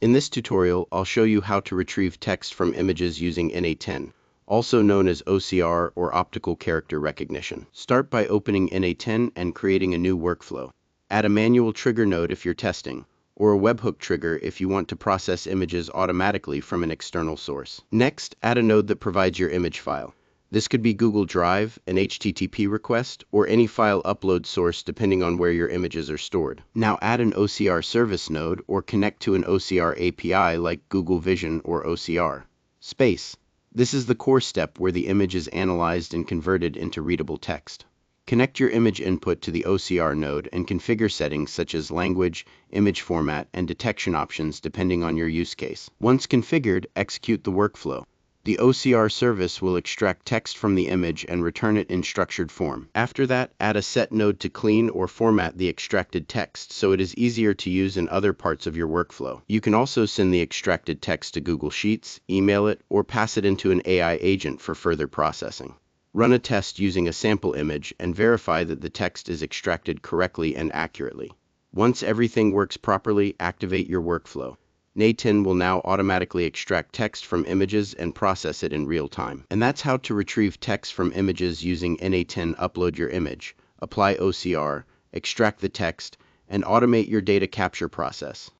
In this tutorial, I'll show you how to retrieve text from images using N8N, also known as OCR or optical character recognition. Start by opening N8N and creating a new workflow. Add a manual trigger node if you're testing, or a webhook trigger if you want to process images automatically from an external source. Next, add a node that provides your image file. This could be Google Drive, an HTTP request, or any file upload source depending on where your images are stored. Now add an OCR service node or connect to an OCR API like Google Vision or OCR. Space. This is the core step where the image is analyzed and converted into readable text. Connect your image input to the OCR node and configure settings such as language, image format, and detection options depending on your use case. Once configured, execute the workflow. The OCR service will extract text from the image and return it in structured form. After that, add a set node to clean or format the extracted text so it is easier to use in other parts of your workflow. You can also send the extracted text to Google Sheets, email it, or pass it into an AI agent for further processing. Run a test using a sample image and verify that the text is extracted correctly and accurately. Once everything works properly, activate your workflow. N8N will now automatically extract text from images and process it in real time. And that's how to retrieve text from images using N8N. Upload your image, apply OCR, extract the text, and automate your data capture process.